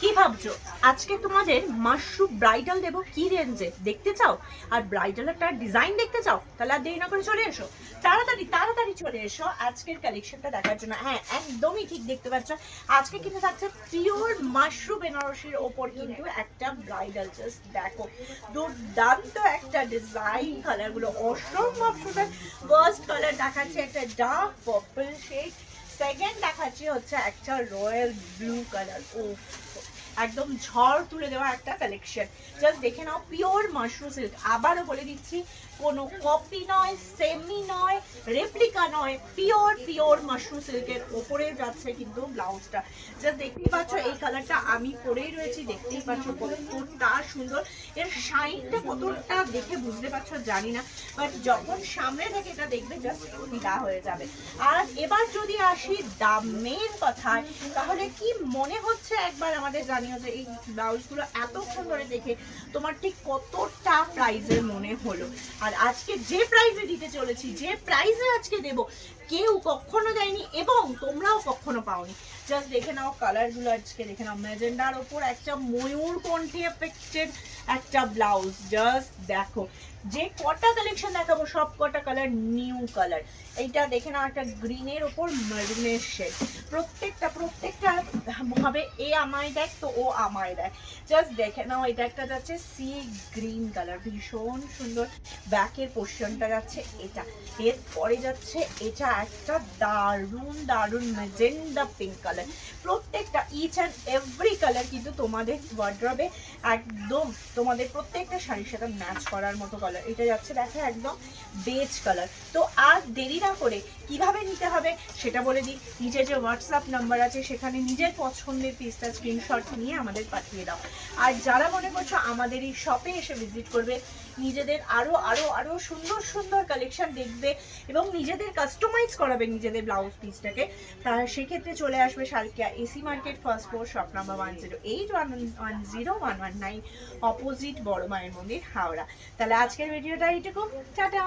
কি ভাবছো আজকে তোমাদের মাশরুম ব্রাইডাল দেবো কি রেঞ্জে দেখতে চাও? আর ব্রাইডাল একটা ডিজাইন দেখতে চাও? তাহলে আর দেরি না করে চলে এসো, তাড়াতাড়ি তাড়াতাড়ি চলে এসো আজকের কালেকশনটা দেখার জন্য। হ্যাঁ, একদমই ঠিক দেখতে পাচ্ছ, আজকে কিন্তু থাকছে পিওর মাশরুম বেনারসির ওপর কিন্তু একটা ব্রাইডাল। জাস্ট দেখো, দুর্দান্ত একটা ডিজাইন, কালারগুলো অসম্ভব সুন্দর। ফার্স্ট কালার দেখাচ্ছে একটা ডার্ক পার্পল শেড, সেকেন্ড দেখাচ্ছি হচ্ছে একটা রয়্যাল ব্লু কালার। ও একদম ঝড় তুলে দেওয়া একটা কালেকশন। জাস্ট দেখে নাও, পিওর মাশরুম সিল্ক। আবারও বলে দিচ্ছি, কোনো কপি নয়, সেমি নয়, রেপ্লিকা নয়, পিওর পিওর মাশরুম সিল্কের ওপরে যাচ্ছে কিন্তু ব্লাউজটা। জাস্ট দেখতেই পাচ্ছ, এই কালারটা আমি পরেই রয়েছি, দেখতেই পাচ্ছ কতটা সুন্দর। এর শাইনটা কতটা দেখে বুঝতে পারছো জানি না, বাট যখন সামনে থেকে এটা দেখবে জাস্ট ফিদা হয়ে যাবে। আর এবার যদি আসি দামের কথায়, তাহলে কি মনে হচ্ছে একবার আমাদের জানিও যে এই ব্লাউজগুলো এতক্ষণ ধরে দেখে তোমার ঠিক কতটা প্রাইজের মনে হলো। আর আজকে যে প্রাইজে দিতে চলেছি, যে প্রাইজে আজকে দেব, কেউ কখনো দেয়নি এবং তোমরাও কখনো পাওনি। জাস্ট দেখে নাও কালারগুলো, আজকে দেখে নাও, ম্যাজেন্ডার ওপর একটা ময়ূর কণ্ঠী এফেক্টেড একটা ব্লাউজ। জাস্ট দেখো, যে কটা কালেকশন দেখাবো সব কটা কালার নিউ কালার। এইটা দেখে নাও, একটা গ্রিনের ওপর মারুনের শেড। প্রত্যেকটা ভাবে এ আমায় দেখ তো ও আমায় দেখ। জাস্ট দেখে নাও, এটা একটা যাচ্ছে সি গ্রিন কালার, ভীষণ সুন্দর। ব্যাকের পোর্শনটা যাচ্ছে এটা, এরপরে যাচ্ছে এটা একটা দারুণ দারুণ ম্যাজেন্ডা পিঙ্ক কালার। প্রত্যেকটা ইচ অ্যান্ড এভরি কালার কিন্তু তোমাদের ওয়ার্ড্রবে একদম তোমাদের প্রত্যেকটা শাড়ির সাথে ম্যাচ করার মতো কালার। এটা যাচ্ছে দেখো একদম বেজ কালার। তো আর দেরি না করে কিভাবে নিতে হবে সেটা বলে দিই। নিচে যে হোয়াটসঅ্যাপ নাম্বার আছে সেখানে নিজের পছন্দের পিসটা স্ক্রিনশট নিয়ে আমাদের পাঠিয়ে দাও। আর যারা মনে করছো আমাদের এই শপে এসে ভিজিট করবে, নিজেদের আরো আরো আরো সুন্দর সুন্দর কালেকশন দেখবে এবং নিজেদের কাস্টমাইজ করাবে নিজেদের ব্লাউজ পিসটাকে, তার সেক্ষেত্রে চলে আসবে Salkia AC market, first floor, shop number 108110119, opposite বড় মায়ের মন্দির, হাওড়া। তাহলে আজকের ভিডিওটা এইটুকু, টাটা।